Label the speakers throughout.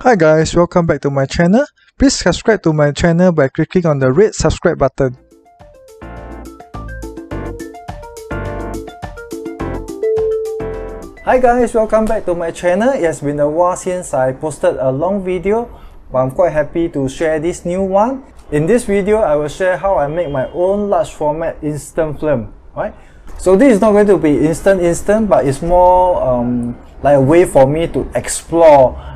Speaker 1: Hi guys, welcome back to my channel. Please subscribe to my channel by clicking on the red subscribe button. Hi guys, welcome back to my channel. It has been a while since I posted a long video, but I'm quite happy to share this new one. In this video, I will share how I make my own large format instant film. Right? So this is not going to be instant, but it's more like a way for me to explore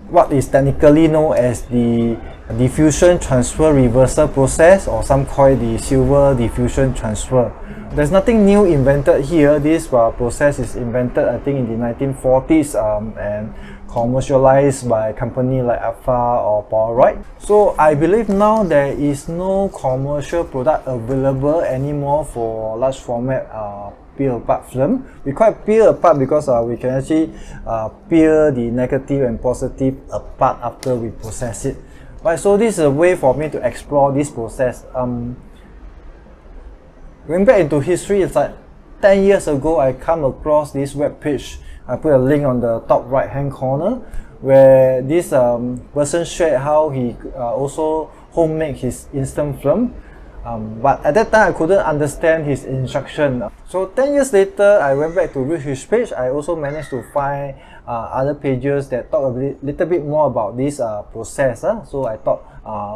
Speaker 1: what is technically known as the diffusion transfer reversal process, or some call it the silver diffusion transfer. There's nothing new invented here. This process is invented, I think, in the 1940s and commercialized by a company like Alpha or Polaroid. So I believe now there is no commercial product available anymore for large format peel apart film. We call it peel apart because we can actually peel the negative and positive apart after we process it. Right, so this is a way for me to explore this process. Going back into history, it's like 10 years ago I come across this web page. I put a link on the top right hand corner where this person shared how he also homemade his instant film. But at that time I couldn't understand his instruction. So 10 years later, I went back to read his page. I also managed to find other pages that talk a little bit more about this process. So I thought,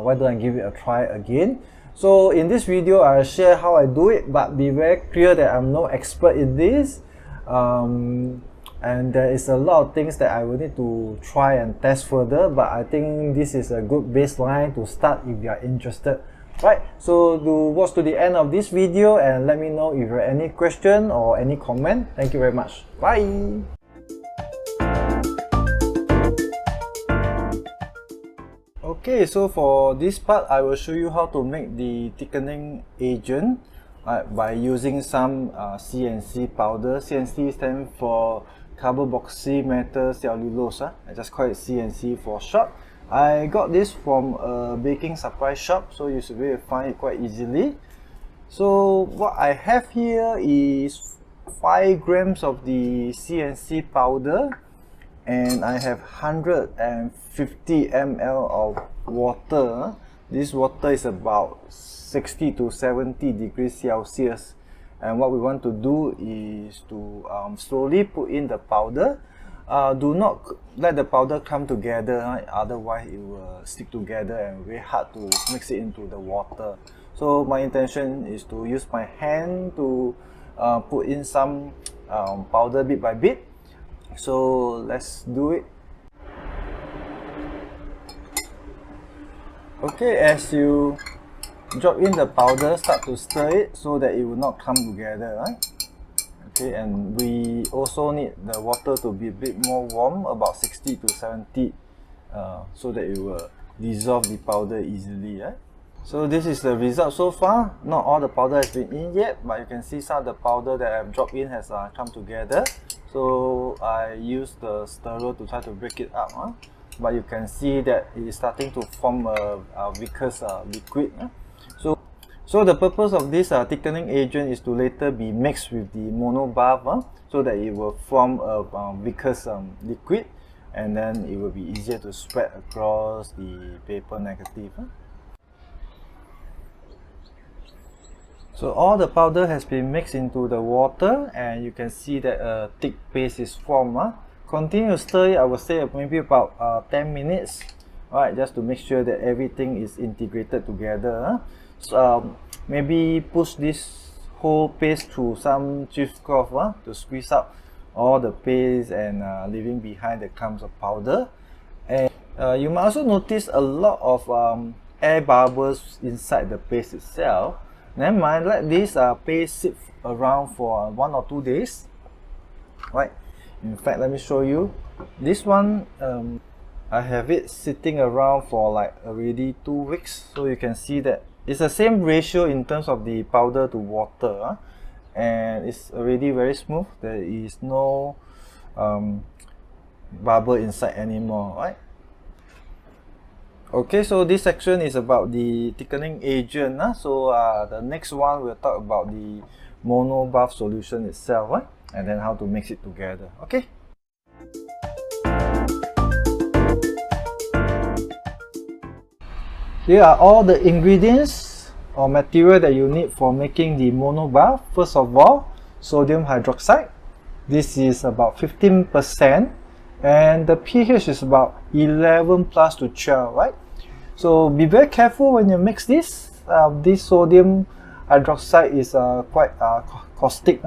Speaker 1: why don't I give it a try again? So in this video, I'll share how I do it, but be very clear that I'm no expert in this. And there is a lot of things that I will need to try and test further, but I think this is a good baseline to start if you are interested. Right, so do watch to the end of this video and let me know if you have any question or any comment. Thank you very much. Bye. Okay, so for this part, I will show you how to make the thickening agent by using some CNC powder. CNC stands for carboxy metal cellulose. I just call it CNC for short. I got this from a baking supply shop, so you should be able to find it quite easily. So what I have here is 5 grams of the CNC powder, and I have 150 ml of water. This water is about 60 to 70 degrees Celsius, and what we want to do is to slowly put in the powder. Do not let the powder come together, right? Otherwise it will stick together and very hard to mix it into the water. So my intention is to use my hand to put in some powder bit by bit. So let's do it. Okay, as you drop in the powder, start to stir it so that it will not come together, right? Okay, and we also need the water to be a bit more warm, about 60 to 70, so that it will dissolve the powder easily. So this is the result so far. Not all the powder has been in yet, but you can see some of the powder that I've dropped in has come together. So I use the stirrer to try to break it up, but you can see that it is starting to form a viscous liquid. So the purpose of this thickening agent is to later be mixed with the Monobath so that it will form a viscous liquid, and then it will be easier to spread across the paper negative. So all the powder has been mixed into the water, and you can see that a thick paste is formed. Continue to stir it, I would say maybe about 10 minutes, right, just to make sure that everything is integrated together. So, maybe push this whole paste through some cheesecloth to squeeze out all the paste and leaving behind the clumps of powder. And you might also notice a lot of air bubbles inside the paste itself. Never mind, let this paste sit around for 1 or 2 days. Right. In fact, let me show you. This one, I have it sitting around for like already 2 weeks. So you can see that it's the same ratio in terms of the powder to water, and it's already very smooth. There is no bubble inside anymore, right? Okay, so this section is about the thickening agent. So the next one we'll talk about the Monobath solution itself, and then how to mix it together. Okay. Here are all the ingredients or material that you need for making the monobath. First of all, sodium hydroxide. This is about 15%, and the pH is about 11 plus to 12, right? So be very careful when you mix this. This sodium hydroxide is quite caustic,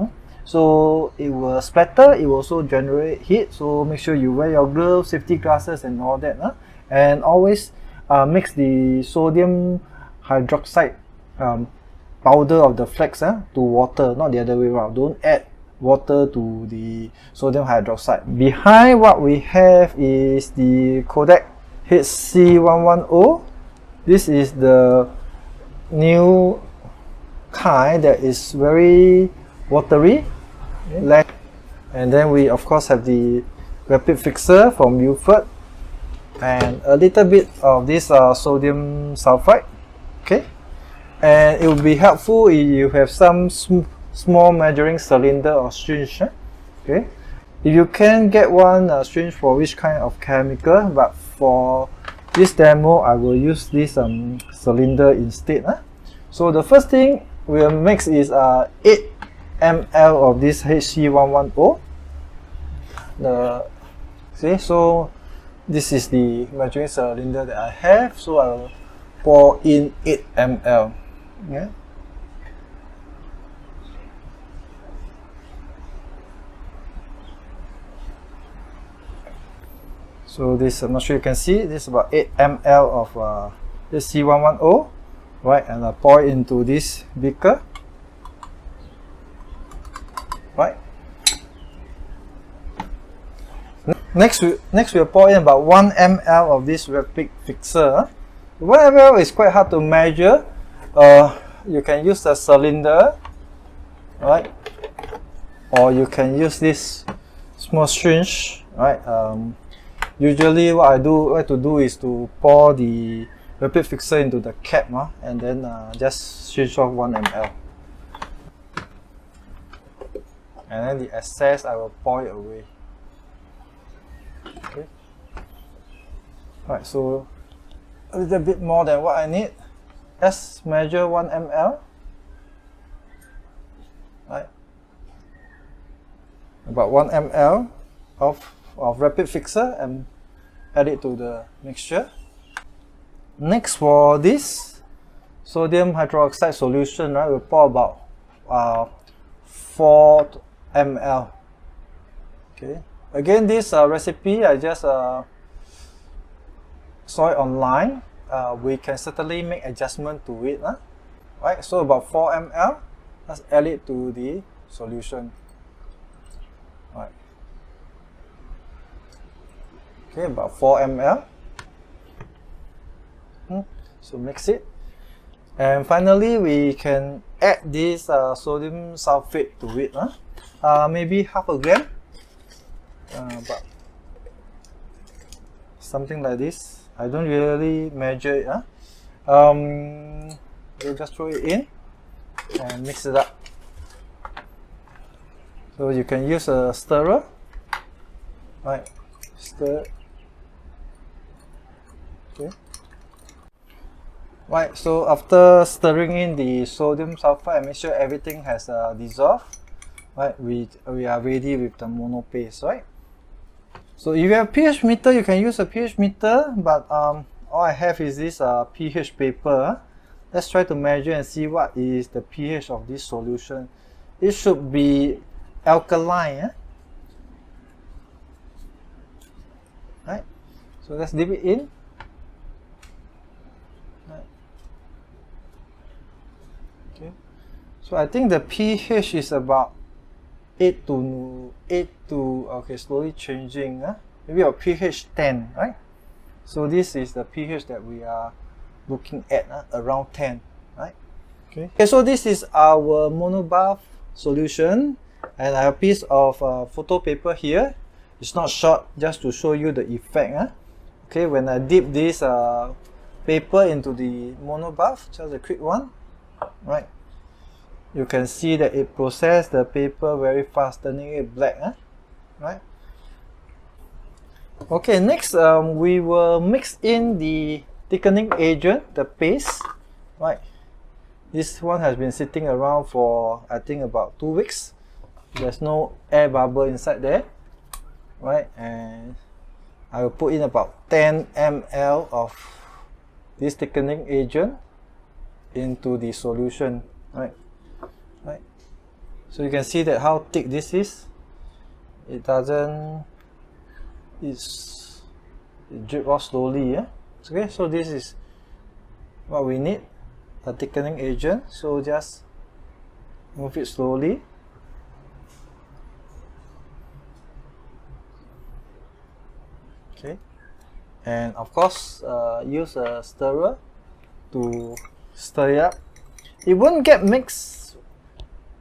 Speaker 1: so it will splatter. It will also generate heat, so make sure you wear your gloves, safety glasses and all that, and always mix the sodium hydroxide powder of the flax to water, not the other way around. Don't add water to the sodium hydroxide. Behind what we have is the Kodak HC110. This is the new kind that is very watery. And then we of course have the rapid fixer from Buford, and a little bit of this sodium sulfide. Okay, and it will be helpful if you have some small measuring cylinder or syringe. Okay, if you can get one syringe for each kind of chemical, but for this demo I will use this cylinder instead. So the first thing we'll mix is 8 ml of this HC110. So this is the measuring cylinder that I have, so I'll pour in 8 ml. Yeah. So this, I'm not sure you can see, this is about 8 ml of this C110, right? And I pour it into this beaker, right? Next we'll pour in about 1 ml of this rapid fixer. 1 ml is quite hard to measure. You can use a cylinder, right? Or you can use this small syringe, right? Usually what I like to do is to pour the rapid fixer into the cap, and then just syringe off 1 ml. And then the excess I will pour it away. Okay. Right, so a little bit more than what I need. Let's measure 1 ml. Right. About 1 ml of rapid fixer and add it to the mixture. Next, for this sodium hydroxide solution, right, we'll pour about 4 ml. Okay. Again, this recipe I just saw it online. We can certainly make adjustment to it. Right, so about 4 ml. Let's add it to the solution. Right. Okay, about 4 ml. So mix it. And finally, we can add this sodium sulfate to it. Maybe half a gram. But something like this. I don't really measure it. We'll just throw it in and mix it up. So you can use a stirrer, right? Stir. Okay. Right. So after stirring in the sodium sulfide, make sure everything has dissolved. Right. We are ready with the mono paste, right? So if you have a pH meter, you can use a pH meter, but all I have is this pH paper. Let's try to measure and see what is the pH of this solution. It should be alkaline. Right? So let's dip it in. Right. Okay. So I think the pH is about 8 to okay, slowly changing. Maybe a pH 10, right? So this is the pH that we are looking at, around 10, right? Okay. So this is our monobath solution, and I have a piece of photo paper here. It's not short, just to show you the effect. Okay, when I dip this paper into the monobath, just a quick one, right? You can see that it processed the paper very fast, turning it black, right? Okay, next we will mix in the thickening agent, the paste, right? This one has been sitting around for I think about 2 weeks. There's no air bubble inside there, right? And I will put in about 10 ml of this thickening agent into the solution, right? So you can see that how thick this is. It drip off slowly, yeah. Okay, so this is what we need, a thickening agent. So just move it slowly. Okay, and of course use a stirrer to stir it up. It won't get mixed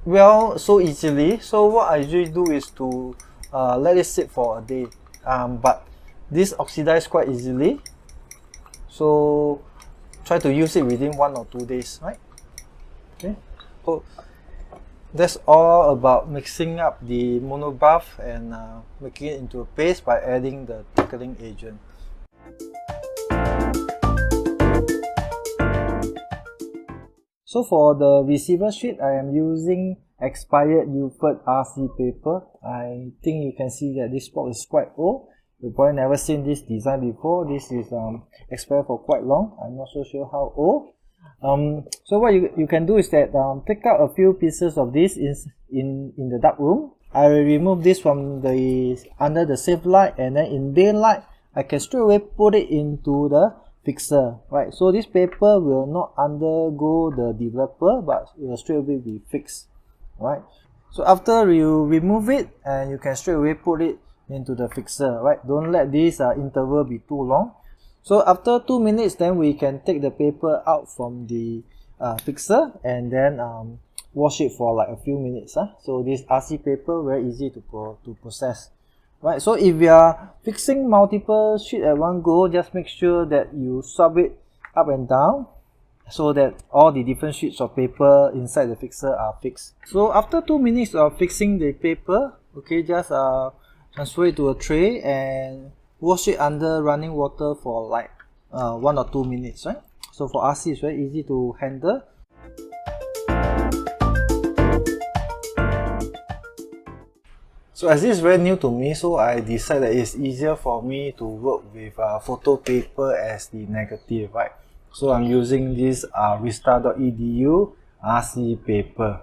Speaker 1: well so easily, so what I usually do is to let it sit for a day, but this oxidizes quite easily, so try to use it within 1 or 2 days, right? Okay, so that's all about mixing up the Monobath and making it into a paste by adding the thickening agent. So for the receiver sheet, I am using expired Uford RC paper. I think you can see that this box is quite old. You've probably never seen this design before. This is expired for quite long. I'm not so sure how old. So what you can do is that take out a few pieces of this in the dark room. I will remove this from the under the safe light, and then in daylight I can straight away put it into the fixer, right? So this paper will not undergo the developer, but it will straight away be fixed, right? So after you remove it, and you can straight away put it into the fixer, right? Don't let this interval be too long. So after 2 minutes, then we can take the paper out from the fixer and then wash it for like a few minutes. So this RC paper very easy to process, right? So if you are fixing multiple sheets at one go, just make sure that you swap it up and down so that all the different sheets of paper inside the fixer are fixed. So after 2 minutes of fixing the paper, okay, just transfer it to a tray and wash it under running water for like 1 or 2 minutes, right? So for RC, it's very easy to handle. So as this is very new to me, so I decided that it's easier for me to work with photo paper as the negative, right? So I'm using this Vista.edu RC paper.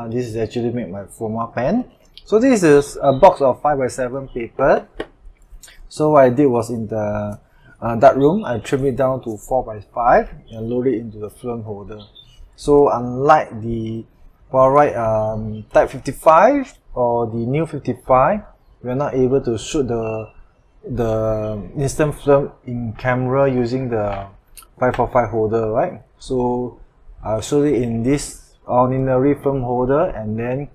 Speaker 1: This is actually made by Forma Pen. So this is a box of 5x7 paper. So what I did was in the dark room, I trimmed it down to 4x5 and load it into the film holder. So unlike the polaroid type 55 or the new 55, we are not able to shoot the instant film in camera using the 545 holder, right? So I'll show it in this ordinary film holder, and then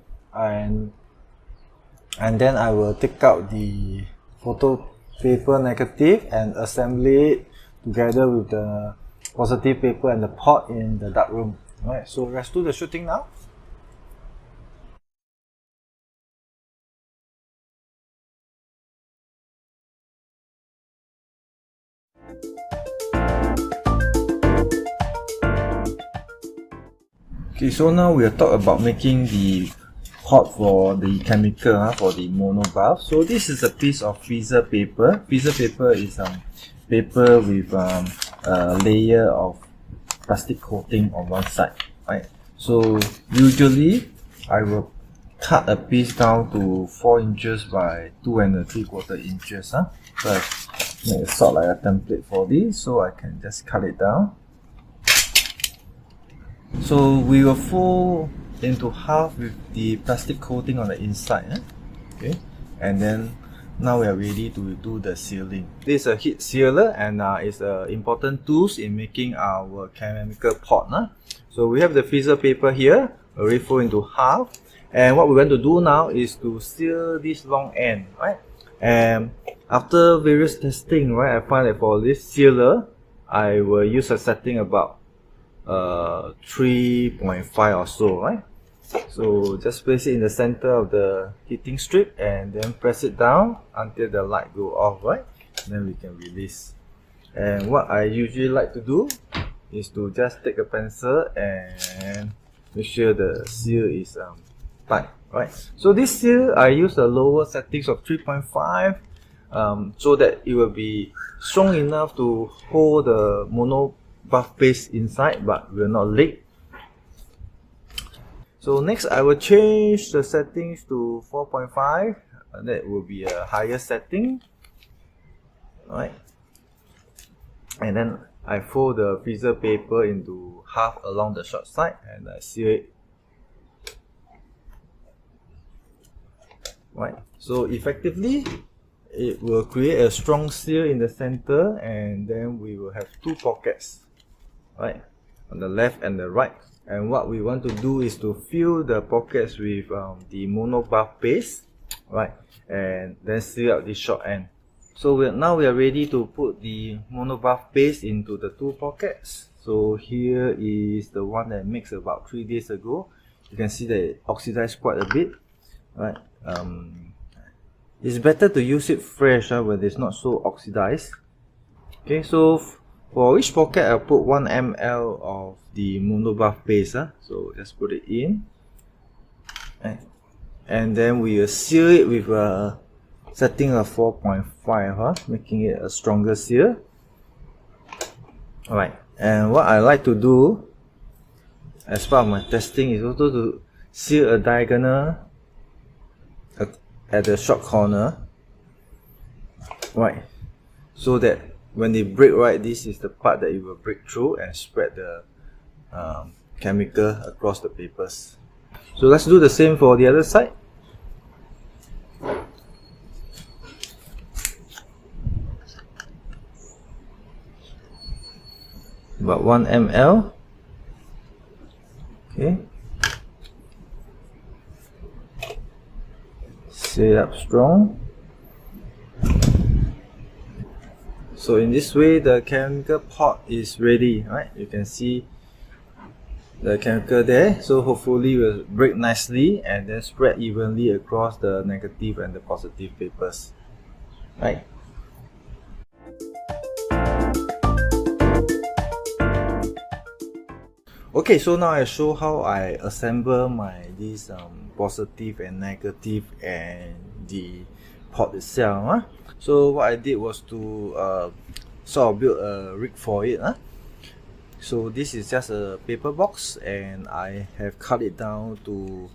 Speaker 1: I will take out the photo paper negative and assemble it together with the positive paper and the pot in the dark room. Alright, so let's do the shooting now. Okay, so now we'll talk about making the pot for the chemical for the Monobath. So this is a piece of freezer paper. Freezer paper is paper with a layer of plastic coating on one side, right? So usually I will cut a piece down to 4 inches by 2 3/4 inches. So I make a sort like a template for this, so I can just cut it down. So we will fold into half with the plastic coating on the inside, okay, and then now we are ready to do the sealing. This is a heat sealer, and it's an important tool in making our chemical pot. So we have the freezer paper here, already fold into half, and what we're going to do now is to seal this long end, right? And after various testing, right, I find that for this sealer, I will use a setting about 3.5 or so, right? So just place it in the center of the heating strip and then press it down until the light go off, right? Then we can release. And what I usually like to do is to just take a pencil and make sure the seal is tight, right? So this seal I use a lower settings of 3.5 so that it will be strong enough to hold the Monobath paste inside but will not leak. So next I will change the settings to 4.5. That will be a higher setting, right? And then I fold the freezer paper into half along the short side and I seal it. Right, so effectively it will create a strong seal in the center, and then we will have two pockets, right, on the left and the right. And what we want to do is to fill the pockets with the Monobath paste, right, and then seal out the short end. So now we are ready to put the Monobath paste into the two pockets. So here is the one that mixed about 3 days ago. You can see that it oxidized quite a bit, right? It's better to use it fresh when it's not so oxidized. Okay, so for each pocket I'll put 1 ml of the Monobath paste. So just put it in, and then we will seal it with a setting of 4.5, making it a stronger seal. Alright, and what I like to do as part of my testing is also to seal a diagonal at the short corner, right, so that when they break, right, this is the part that it will break through and spread the chemical across the papers. So let's do the same for the other side. About 1 ml. Okay. Seal it up strong. So in this way the chemical pot is ready, right? You can see the chemical there. So hopefully it will break nicely and then spread evenly across the negative and the positive papers, right? Okay, so now I show how I assemble this positive and negative and the pot itself. So what I did was to sort of build a rig for it. So this is just a paper box, and I have cut it down to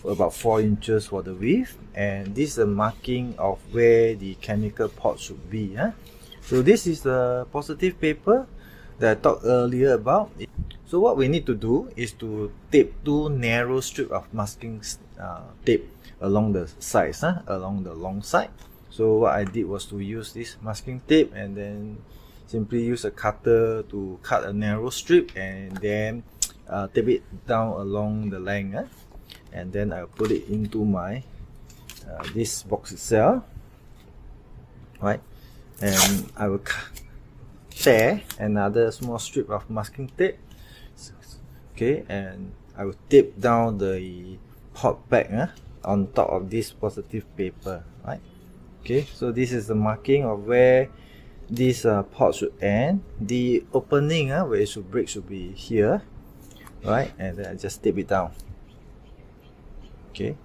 Speaker 1: about 4 inches for the width, and this is a marking of where the chemical pot should be. So this is the positive paper that I talked earlier about. So what we need to do is to tape 2 narrow strips of masking tape along the sides, along the long side. So what I did was to use this masking tape and then simply use a cutter to cut a narrow strip and then tape it down along the length, and then I'll put it into my this box itself, right? And I will share another small strip of masking tape. Okay, and I will tape down the pot back on top of this positive paper, right? Okay, so this is the marking of where this pot should end. The opening where it should break should be here, right? And then I just tape it down. Okay.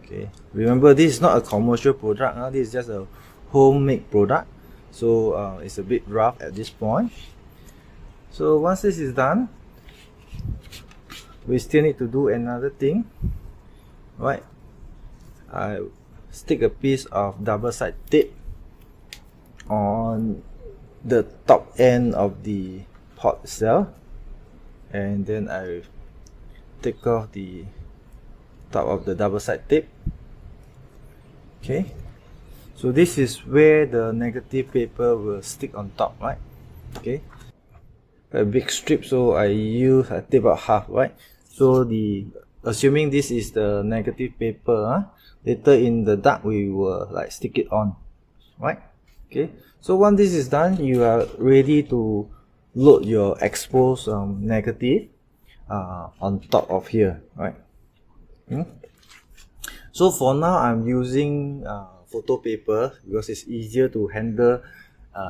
Speaker 1: Okay. Remember, this is not a commercial product. This is just a homemade product, so it's a bit rough at this point. So once this is done, we still need to do another thing, right? I stick a piece of double-sided tape on the top end of the pot itself, and then I take off the top of the double-sided tape. Okay, so this is where the negative paper will stick on top, right? Okay, a big strip, so I tape out half, right? So assuming this is the negative paper, later in the dark we will like stick it on, right? Okay, so once this is done, you are ready to load your exposed negative on top of here, right? So for now I'm using photo paper because it's easier to handle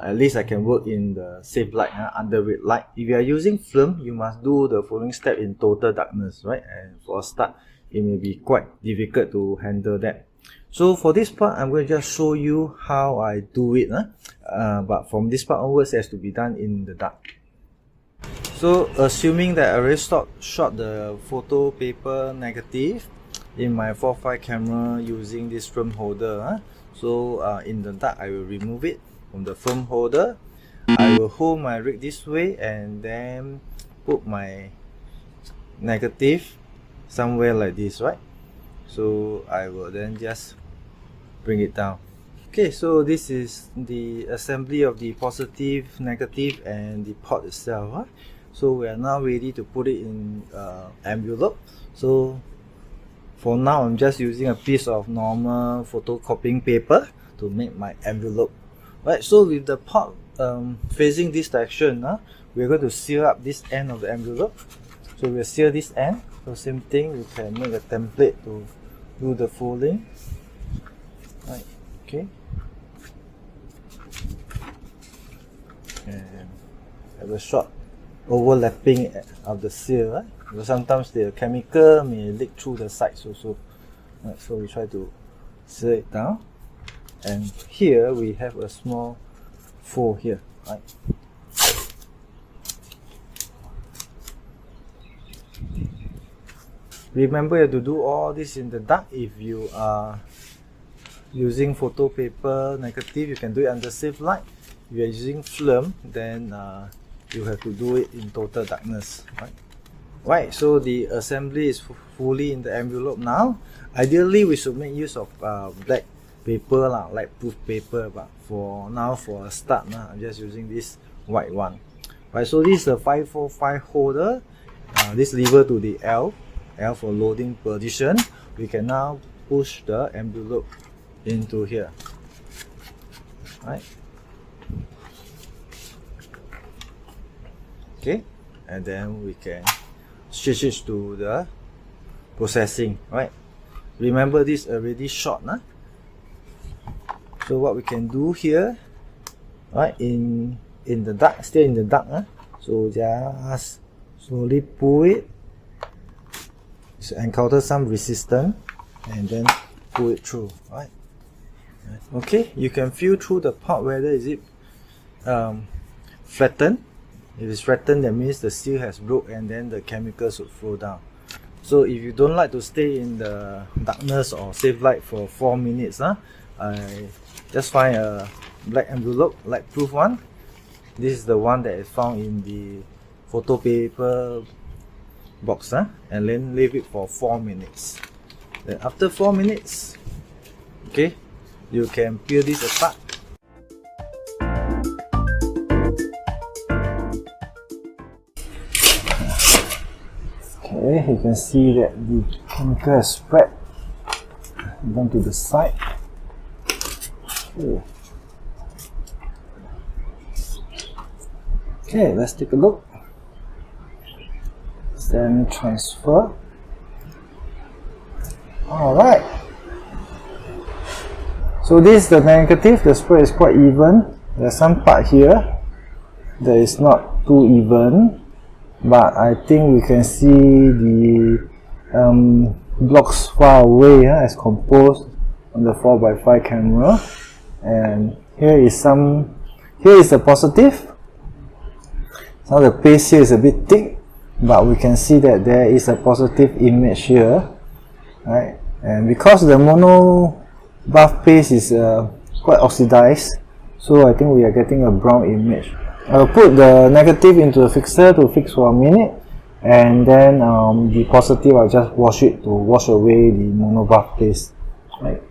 Speaker 1: at least I can work in the safe light, under red light. If you are using film, you must do the following step in total darkness, right? And for a start, it may be quite difficult to handle that. So for this part, I'm going to just show you how I do it, but from this part onwards, it has to be done in the dark. So assuming that I already shot the photo paper negative in my 4.5 camera using this film holder, so in the dark I will remove it from the film holder. I will hold my rig this way and then put my negative somewhere like this, right? So I will then just bring it down. Okay, so this is the assembly of the positive, negative and the pot itself. So we are now ready to put it in envelope. So for now, I'm just using a piece of normal photocopying paper to make my envelope. Right, so with the pot facing this direction, we're going to seal up this end of the envelope. So we'll seal this end. So same thing, we can make a template to do the folding. Right, okay. And have a short overlapping of the seal, right? Because sometimes the chemical may leak through the sides also. Right, so we try to seal it down. And here we have a small fold here, right? Remember, you have to do all this in the dark. If you are using photo paper negative, you can do it under safe light. If you are using film, then you have to do it in total darkness, right? Right, so the assembly is fully in the envelope now. Ideally, we should make use of black paper, light proof paper, but for now, for a start, I'm just using this white one. Right, so this is a 545 holder. This lever to the L for loading position. We can now push the envelope into here. Right. Okay, and then we can switch it to the processing. Right. Remember, this already shot, So what we can do here, right, in the dark, still in the dark, so just slowly pull it. So encounter some resistance and then pull it through, right? Okay, you can feel through the part whether is it flattened. If it's flattened, that means the seal has broke and then the chemicals would flow down. So if you don't like to stay in the darkness or safe light for 4 minutes, I just find a black envelope, light proof one. This is the one that is found in the photo paper box, and then leave it for 4 minutes. Then after 4 minutes, okay, you can peel this apart. Okay, you can see that the chemical has spread down to the side. Okay, let's take a look. Then transfer. Alright. So this is the negative. The spread is quite even. There's some part here that is not too even, but I think we can see the blocks far away as composed on the 4x5 camera. And here is the positive. Now the paste here is a bit thick, but we can see that there is a positive image here, right? And because the Monobath paste is quite oxidized, so I think we are getting a brown image. I'll put the negative into the fixer to fix for a minute, and then the positive I'll just wash it to wash away the Monobath paste, right?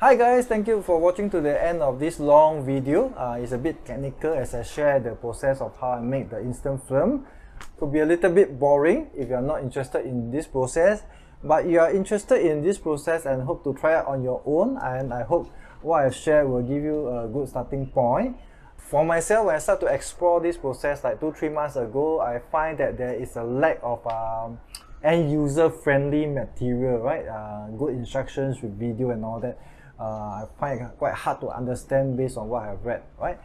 Speaker 1: Hi guys, thank you for watching to the end of this long video. It's a bit technical as I share the process of how I make the instant film. Could be a little bit boring if you are not interested in this process, but you are interested in this process and hope to try it on your own, and I hope what I've shared will give you a good starting point. For myself, when I start to explore this process like 2-3 months ago, I find that there is a lack of end user friendly material, right? Good instructions with video and all that. I find it quite hard to understand based on what I've read, right?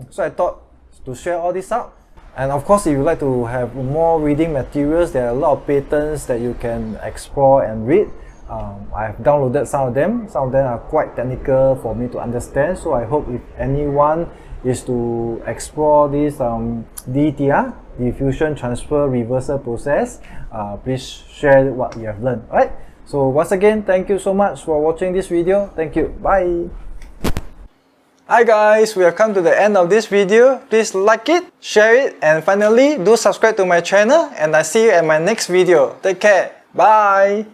Speaker 1: So I thought to share all this out. And of course, if you like to have more reading materials, there are a lot of patents that you can explore and read. I've downloaded some of them. Some of them are quite technical for me to understand. So I hope if anyone is to explore this DTR, diffusion transfer reversal process, please share what you have learned. Alright. So once again, thank you so much for watching this video. Thank you. Bye. Hi guys, we have come to the end of this video. Please like it, share it, and finally do subscribe to my channel. And I see you at my next video. Take care. Bye.